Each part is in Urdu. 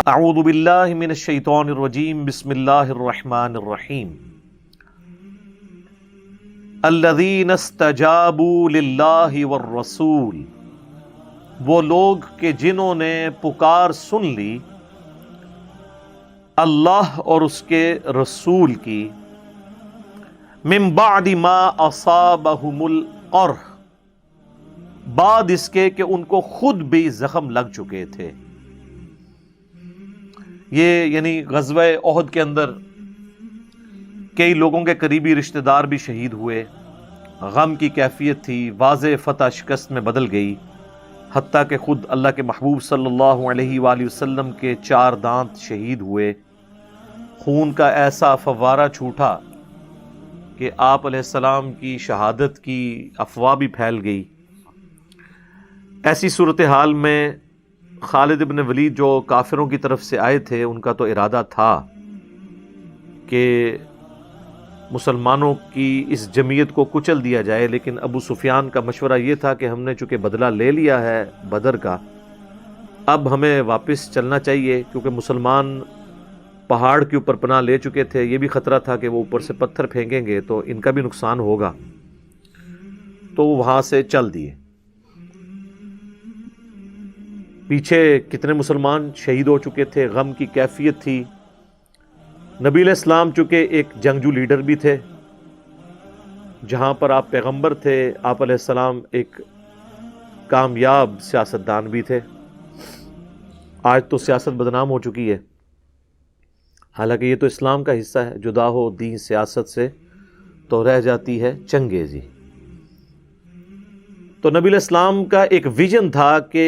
اعوذ باللہ من الشیطان الرجیم بسم اللہ الرحمن الرحیم الذین استجابوا للہ والرسول، وہ لوگ کہ جنہوں نے پکار سن لی اللہ اور اس کے رسول کی، من بعد ما اصابہم القرح، بعد اس کے کہ ان کو خود بھی زخم لگ چکے تھے۔ یہ یعنی غزوہ احد کے اندر کئی لوگوں کے قریبی رشتہ دار بھی شہید ہوئے، غم کی کیفیت تھی، واضح فتح شکست میں بدل گئی، حتیٰ کہ خود اللہ کے محبوب صلی اللہ علیہ وآلہ وسلم کے 4 دانت شہید ہوئے، خون کا ایسا فوارہ چھوٹا کہ آپ علیہ السلام کی شہادت کی افواہ بھی پھیل گئی۔ ایسی صورتحال میں خالد بن ولید جو کافروں کی طرف سے آئے تھے، ان کا تو ارادہ تھا کہ مسلمانوں کی اس جمعیت کو کچل دیا جائے، لیکن ابو سفیان کا مشورہ یہ تھا کہ ہم نے چونکہ بدلہ لے لیا ہے بدر کا، اب ہمیں واپس چلنا چاہیے، کیونکہ مسلمان پہاڑ کے اوپر پناہ لے چکے تھے، یہ بھی خطرہ تھا کہ وہ اوپر سے پتھر پھینکیں گے تو ان کا بھی نقصان ہوگا، تو وہاں سے چل دیے۔ پیچھے کتنے مسلمان شہید ہو چکے تھے، غم کی کیفیت تھی۔ نبی علیہ السلام چونکہ ایک جنگجو لیڈر بھی تھے، جہاں پر آپ پیغمبر تھے، آپ علیہ السلام ایک کامیاب سیاستدان بھی تھے۔ آج تو سیاست بدنام ہو چکی ہے، حالانکہ یہ تو اسلام کا حصہ ہے، جدا ہو دین سیاست سے تو رہ جاتی ہے چنگیزی۔ تو نبی علیہ السلام کا ایک ویژن تھا کہ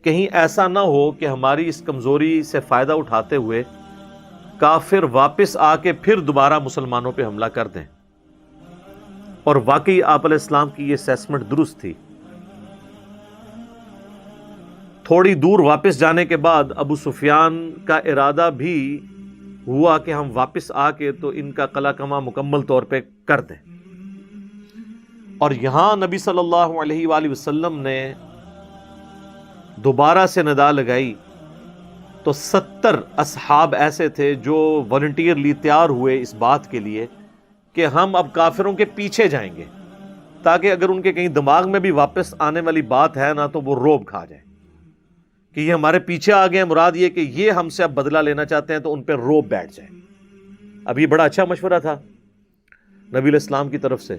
کہیں ایسا نہ ہو کہ ہماری اس کمزوری سے فائدہ اٹھاتے ہوئے کافر واپس آ کے پھر دوبارہ مسلمانوں پہ حملہ کر دیں، اور واقعی آپ علیہ السلام کی یہ اسیسمنٹ درست تھی۔ تھوڑی دور واپس جانے کے بعد ابو سفیان کا ارادہ بھی ہوا کہ ہم واپس آ کے تو ان کا قلعہ کما مکمل طور پہ کر دیں، اور یہاں نبی صلی اللہ علیہ وآلہ وسلم نے دوبارہ سے ندا لگائی تو 70 اصحاب ایسے تھے جو والنٹیئرلی تیار ہوئے اس بات کے لیے کہ ہم اب کافروں کے پیچھے جائیں گے، تاکہ اگر ان کے کہیں دماغ میں بھی واپس آنے والی بات ہے نا تو وہ روب کھا جائیں کہ یہ ہمارے پیچھے آ گئے ہیں، مراد یہ کہ یہ ہم سے اب بدلہ لینا چاہتے ہیں، تو ان پہ روب بیٹھ جائیں۔ اب یہ بڑا اچھا مشورہ تھا نبی علیہ السلام کی طرف سے۔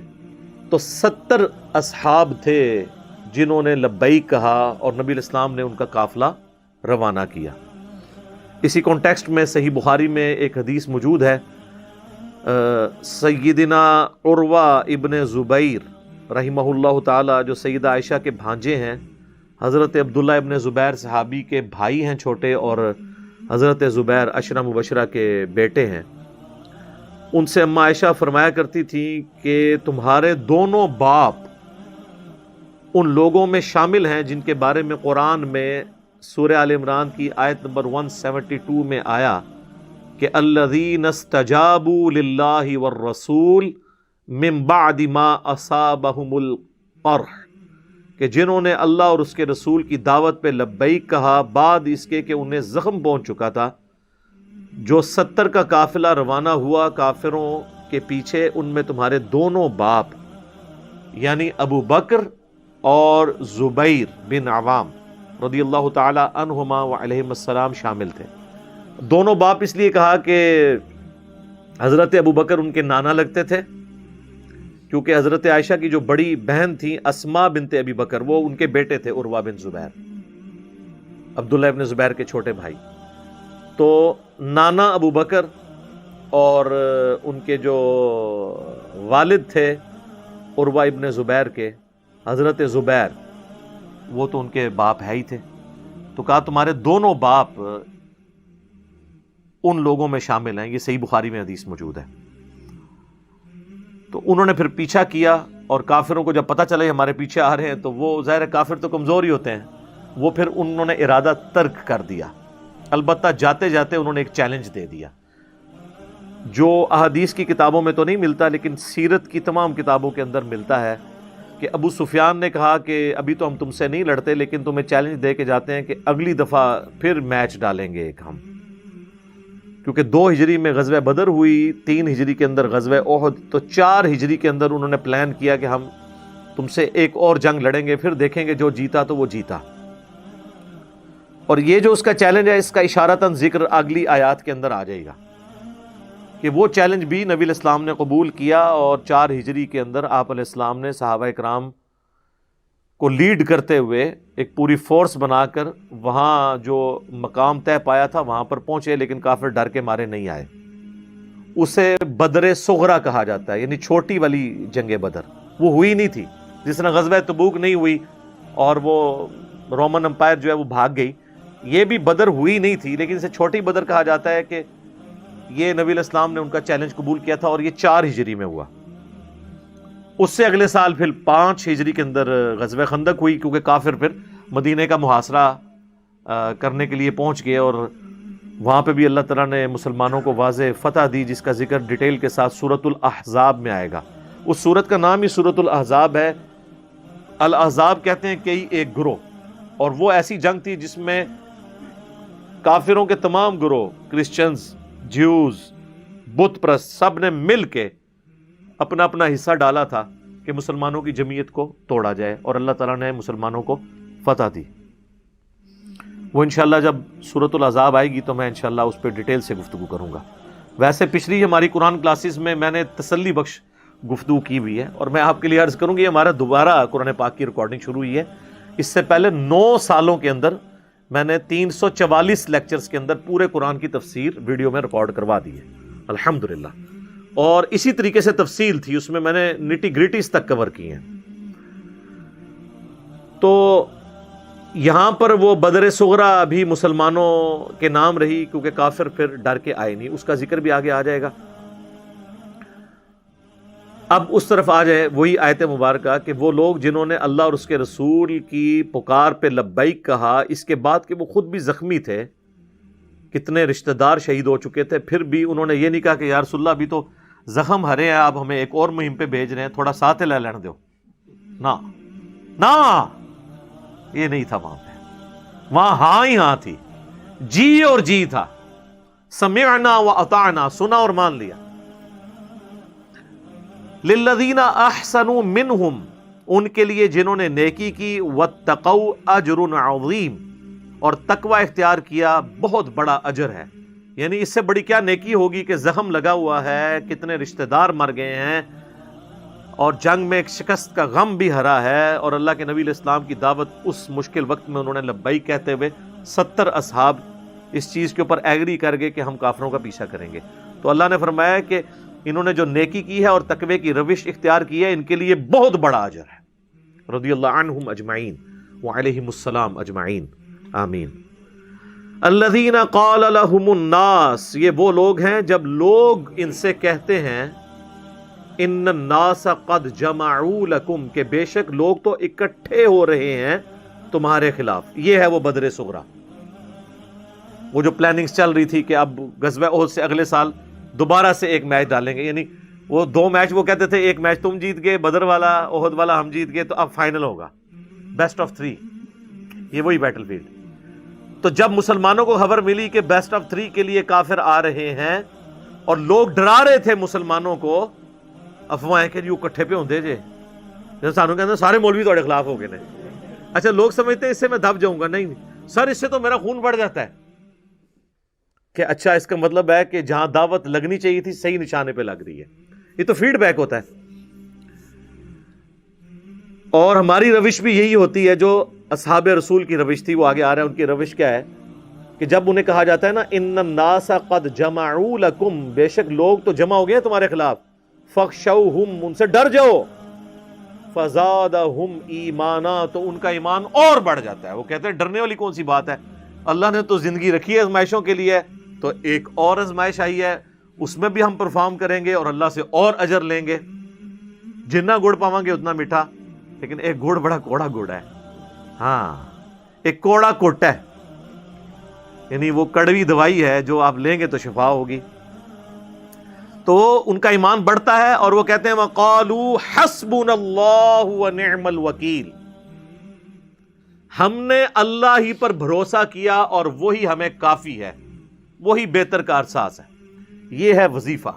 تو 70 اصحاب تھے جنہوں نے لبیک کہا، اور نبی علیہ السلام نے ان کا قافلہ روانہ کیا۔ اسی کانٹیکسٹ میں صحیح بخاری میں ایک حدیث موجود ہے، سیدنا عروہ ابن زبیر رحمہ اللہ تعالی، جو سیدہ عائشہ کے بھانجے ہیں، حضرت عبداللہ ابن زبیر صحابی کے بھائی ہیں چھوٹے، اور حضرت زبیر عشرہ مبشرہ کے بیٹے ہیں۔ ان سے اماں عائشہ فرمایا کرتی تھی کہ تمہارے دونوں باپ ان لوگوں میں شامل ہیں جن کے بارے میں قرآن میں سورہ آل عمران کی آیت نمبر 172 میں آیا کہ الذین استجابوا للہ والرسول من بعد ما اصابہم القرح، کہ جنہوں نے اللہ اور اس کے رسول کی دعوت پہ لبیک کہا بعد اس کے کہ انہیں زخم پہنچ چکا تھا۔ جو 70 کا قافلہ روانہ ہوا کافروں کے پیچھے، ان میں تمہارے دونوں باپ یعنی ابو بکر اور زبیر بن عوام رضی اللہ تعالی عنہما وعلیہم السلام شامل تھے۔ دونوں باپ اس لیے کہا کہ حضرت ابو بکر ان کے نانا لگتے تھے، کیونکہ حضرت عائشہ کی جو بڑی بہن تھی اسماء بنت ابی بکر، وہ ان کے بیٹے تھے عروہ بن زبیر، عبداللہ ابن زبیر کے چھوٹے بھائی۔ تو نانا ابو بکر اور ان کے جو والد تھے عروہ ابن زبیر کے، حضرت زبیر، وہ تو ان کے باپ ہے ہی تھے، تو کہا تمہارے دونوں باپ ان لوگوں میں شامل ہیں۔ یہ صحیح بخاری میں حدیث موجود ہے۔ تو انہوں نے پھر پیچھا کیا، اور کافروں کو جب پتہ چلا یہ ہمارے پیچھے آ رہے ہیں تو وہ ظاہر کافر تو کمزور ہی ہوتے ہیں، وہ پھر انہوں نے ارادہ ترک کر دیا۔ البتہ جاتے جاتے انہوں نے ایک چیلنج دے دیا جو احادیث کی کتابوں میں تو نہیں ملتا، لیکن سیرت کی تمام کتابوں کے اندر ملتا ہے، کہ ابو سفیان نے کہا کہ ابھی تو ہم تم سے نہیں لڑتے، لیکن تمہیں چیلنج دے کے جاتے ہیں کہ اگلی دفعہ پھر میچ ڈالیں گے ایک ہم، کیونکہ 2 ہجری میں غزوہ بدر ہوئی، 3 ہجری کے اندر غزوہ احد، تو 4 ہجری کے اندر انہوں نے پلان کیا کہ ہم تم سے ایک اور جنگ لڑیں گے، پھر دیکھیں گے جو جیتا تو وہ جیتا۔ اور یہ جو اس کا چیلنج ہے، اس کا اشارتاً ذکر اگلی آیات کے اندر آ جائے گا کہ وہ چیلنج بھی نبی علیہ السلام نے قبول کیا، اور 4 ہجری کے اندر آپ علیہ السلام نے صحابہ اکرام کو لیڈ کرتے ہوئے ایک پوری فورس بنا کر وہاں جو مقام طے پایا تھا وہاں پر پہنچے، لیکن کافر ڈر کے مارے نہیں آئے۔ اسے بدر صغرا کہا جاتا ہے، یعنی چھوٹی والی جنگ بدر، وہ ہوئی نہیں تھی، جس طرح غزوہ تبوک نہیں ہوئی اور وہ رومن امپائر جو ہے وہ بھاگ گئی، یہ بھی بدر ہوئی نہیں تھی، لیکن اسے چھوٹی بدر کہا جاتا ہے کہ یہ نبی علیہ السلام نے ان کا چیلنج قبول کیا تھا، اور یہ 4 ہجری میں ہوا۔ اس سے اگلے سال پھر 5 ہجری کے اندر غزوہ خندق ہوئی، کیونکہ کافر پھر مدینہ کا محاصرہ کرنے کے لیے پہنچ گئے، اور وہاں پہ بھی اللہ تعالیٰ نے مسلمانوں کو واضح فتح دی، جس کا ذکر ڈیٹیل کے ساتھ سورۃ الاحزاب میں آئے گا۔ اس سورت کا نام ہی سورۃ الاحزاب ہے۔ الاحزاب کہتے ہیں کئی ایک گروہ، اور وہ ایسی جنگ تھی جس میں کافروں کے تمام گروہ، کرسچنز، جیوز، بت پرست، سب نے مل کے اپنا اپنا حصہ ڈالا تھا کہ مسلمانوں کی جمعیت کو توڑا جائے، اور اللہ تعالیٰ نے مسلمانوں کو فتح دی۔ وہ انشاءاللہ جب سورۃ الاحزاب آئے گی تو میں انشاءاللہ اس پہ ڈیٹیل سے گفتگو کروں گا۔ ویسے پچھلی ہماری قرآن کلاسز میں نے تسلی بخش گفتگو کی ہوئی ہے، اور میں آپ کے لیے عرض کروں گی ہمارا دوبارہ قرآن پاک کی ریکارڈنگ شروع ہوئی ہے۔ اس سے پہلے 9 سالوں کے اندر میں نے 344 لیکچرز کے اندر پورے قرآن کی تفسیر ویڈیو میں ریکارڈ کروا دی ہے الحمدللہ، اور اسی طریقے سے تفصیل تھی، اس میں نے نٹی گریٹیز تک کور کی ہیں۔ تو یہاں پر وہ بدر صغرا بھی مسلمانوں کے نام رہی، کیونکہ کافر پھر ڈر کے آئے نہیں، اس کا ذکر بھی آگے آ جائے گا۔ اب اس طرف آ جائے وہی آیت مبارکہ کہ وہ لوگ جنہوں نے اللہ اور اس کے رسول کی پکار پہ لبیک کہا، اس کے بعد کہ وہ خود بھی زخمی تھے، کتنے رشتہ دار شہید ہو چکے تھے، پھر بھی انہوں نے یہ نہیں کہا کہ یا رسول اللہ ابھی تو زخم ہرے ہیں، آپ ہمیں ایک اور مہم پہ بھیج رہے ہیں، تھوڑا ساتھ لے لینے دو۔ نہ یہ نہیں تھا وہاں پہ، وہاں ہاں ہی ہاں تھی، جی اور جی تھا، سمعنا و اطعنا، سنا اور مان لیا۔ للذین احسنوا منہم، ان کے لیے جنہوں نے نیکی کی، واتقوا اجر عظیم، اور تقوی اختیار کیا، بہت بڑا اجر ہے۔ یعنی اس سے بڑی کیا نیکی ہوگی کہ زخم لگا ہوا ہے، کتنے رشتہ دار مر گئے ہیں، اور جنگ میں ایک شکست کا غم بھی ہرا ہے، اور اللہ کے نبی علیہ السلام کی دعوت اس مشکل وقت میں انہوں نے لبیک کہتے ہوئے 70 اصحاب اس چیز کے اوپر ایگری کر گئے کہ ہم کافروں کا پیچھا کریں گے۔ تو اللہ نے فرمایا کہ انہوں نے جو نیکی کی ہے اور تقوی کی روش اختیار کی ہے، ان کے لیے بہت بڑا اجر ہے۔ رضی اللہ عنہم اجمعین وعلیہم السلام اجمعین، آمین۔ الذین قال لهم الناس، یہ وہ لوگ ہیں جب لوگ ان سے کہتے ہیں ان الناس قد جمعوا لکم، کہ بے شک لوگ تو اکٹھے ہو رہے ہیں تمہارے خلاف۔ یہ ہے وہ بدر صغرا، وہ جو پلاننگز چل رہی تھی کہ اب غزوہ احد سے اگلے سال دوبارہ سے ایک میچ ڈالیں گے، یعنی وہ 2 میچ وہ کہتے تھے، ایک میچ تم جیت گئے بدر والا، احد والا ہم جیت گئے، تو اب فائنل ہوگا بیسٹ آف 3، یہ وہی بیٹل فیلڈ۔ تو جب مسلمانوں کو خبر ملی کہ بیسٹ آف 3 کے لیے کافر آ رہے ہیں، اور لوگ ڈرا رہے تھے مسلمانوں کو، افواہیں کہ جو کٹھے پہ ہوندے جے، جیسے سانوں کہتے ہیں سارے مولوی تھوڑے خلاف ہو گئے نے۔ اچھا لوگ سمجھتے ہیں اس سے میں دب جاؤں گا، نہیں سر، اس سے تو میرا خون بڑھ جاتا ہے کہ اچھا اس کا مطلب ہے کہ جہاں دعوت لگنی چاہیے تھی صحیح نشانے پہ لگ رہی ہے۔ یہ تو فیڈ بیک ہوتا ہے، اور ہماری روش بھی یہی ہوتی ہے جو اصحاب رسول کی روش تھی، وہ آگے آ رہا ہے۔ ان کی روش کیا ہے کہ جب انہیں کہا جاتا ہے نا ان الناس قد جمعوا لکم، بے شک لوگ تو جمع ہو گئے تمہارے خلاف، فخشوہم، ان سے ڈر جاؤ، فزادہم ایمانا، تو ان کا ایمان اور بڑھ جاتا ہے۔ وہ کہتے ہیں ڈرنے والی کون سی بات ہے، اللہ نے تو زندگی رکھی ہے آزمائشوں کے لیے، تو ایک اور آزمائش آئی ہے، اس میں بھی ہم پرفارم کریں گے اور اللہ سے اور اجر لیں گے، جتنا گڑ پاواں گے اتنا میٹھا، لیکن ایک گڑ بڑا کوڑا گڑ ہے، ہاں ایک کوڑا کوٹ ہے، یعنی وہ کڑوی دوائی ہے جو آپ لیں گے تو شفا ہوگی۔ تو ان کا ایمان بڑھتا ہے، اور وہ کہتے ہیں وَقَالُوا حَسْبُنَا اللَّهُ وَنِعْمَ الْوَكِيلُ، ہم نے اللہ ہی پر بھروسہ کیا اور وہی ہمیں کافی ہے، وہی بہتر کارساز ہے۔ یہ ہے وظیفہ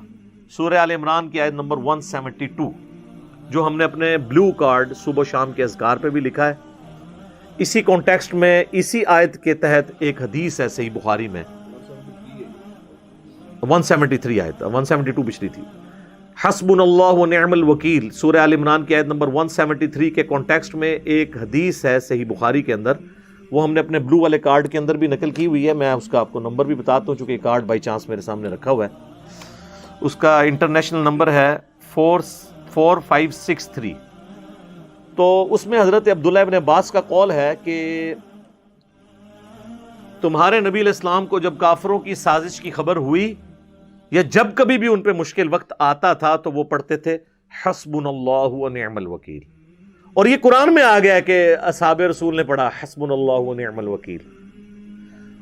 سورہ آل عمران کی آیت نمبر 172 جو ہم نے اپنے بلو کارڈ صبح شام کے اذکار پہ بھی لکھا ہے. اسی کانٹیکسٹ میں اسی آیت کے تحت ایک حدیث ہے صحیح بخاری میں 173 آیت 172 پچھلی تھی. حسبنا اللہ و نعم الوکیل سورہ آل عمران کی آیت نمبر 173 کے کانٹیکسٹ میں ایک حدیث ہے صحیح بخاری کے اندر. وہ ہم نے اپنے بلو والے کارڈ کے اندر بھی نقل کی ہوئی ہے. میں اس کا آپ کو نمبر بھی بتاتا ہوں چونکہ کارڈ بائی چانس میرے سامنے رکھا ہوا ہے. اس کا انٹرنیشنل نمبر ہے 4563. تو اس میں حضرت عبداللہ ابن عباس کا قول ہے کہ تمہارے نبی علیہ السلام کو جب کافروں کی سازش کی خبر ہوئی یا جب کبھی بھی ان پہ مشکل وقت آتا تھا تو وہ پڑھتے تھے حسبنا اللہ و نعم الوکیل. اور یہ قرآن میں آ گیا کہ اصحاب رسول نے پڑھا حسبنا اللہ و نعم الوکیل.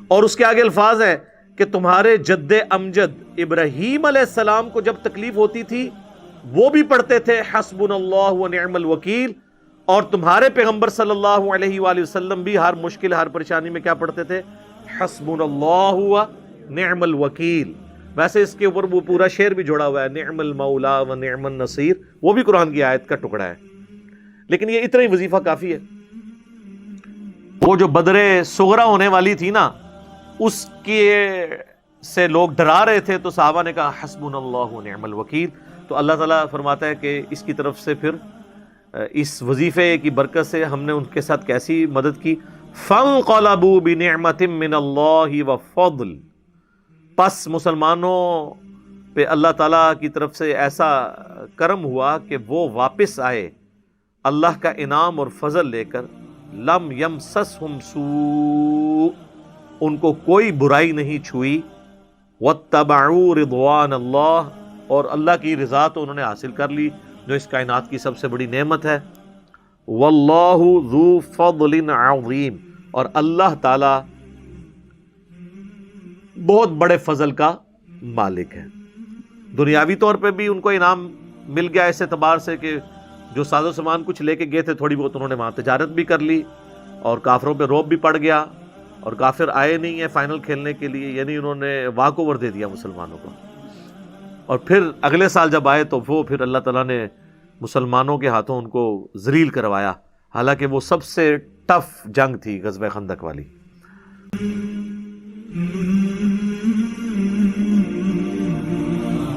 اور اس کے آگے الفاظ ہے کہ تمہارے جد امجد ابراہیم علیہ السلام کو جب تکلیف ہوتی تھی وہ بھی پڑھتے تھے حسبنا اللہ و نعم الوکیل. اور تمہارے پیغمبر صلی اللہ علیہ وآلہ وسلم بھی ہر مشکل ہر پریشانی میں کیا پڑھتے تھے حسبنا اللہ و نعم الوکیل. ویسے اس کے اوپر وہ پورا شعر بھی جوڑا ہوا ہے نعم المولا و نعم النصیر، وہ بھی قرآن کی آیت کا ٹکڑا ہے. لیکن یہ اتنا ہی وظیفہ کافی ہے. وہ جو بدر صغرا ہونے والی تھی نا اس کے سے لوگ ڈرا رہے تھے تو صحابہ نے کہا حسبنا اللہ و نعم الوکیل. تو اللہ تعالیٰ فرماتا ہے کہ اس کی طرف سے پھر اس وظیفے کی برکت سے ہم نے ان کے ساتھ کیسی مدد کی. فانقلبوا بنعمت من اللہ وفضل. پس مسلمانوں پہ اللہ تعالیٰ کی طرف سے ایسا کرم ہوا کہ وہ واپس آئے اللہ کا انعام اور فضل لے کر. لم یمسسہم سوء، ان کو کوئی برائی نہیں چھوئی. واتبعوا رضوان اللہ، اور اللہ کی رضا تو انہوں نے حاصل کر لی جو اس کائنات کی سب سے بڑی نعمت ہے. واللہ ذو فضل عظیم، اور اللہ تعالی بہت بڑے فضل کا مالک ہے. دنیاوی طور پہ بھی ان کو انعام مل گیا اس اعتبار سے کہ جو ساز و سامان کچھ لے کے گئے تھے تھوڑی بہت انہوں نے وہاں تجارت بھی کر لی اور کافروں پہ روب بھی پڑ گیا اور کافر آئے نہیں ہیں فائنل کھیلنے کے لیے، یعنی انہوں نے واک اوور دے دیا مسلمانوں کو. اور پھر اگلے سال جب آئے تو وہ پھر اللہ تعالیٰ نے مسلمانوں کے ہاتھوں ان کو ذلیل کروایا، حالانکہ وہ سب سے ٹف جنگ تھی غزوہ خندق والی.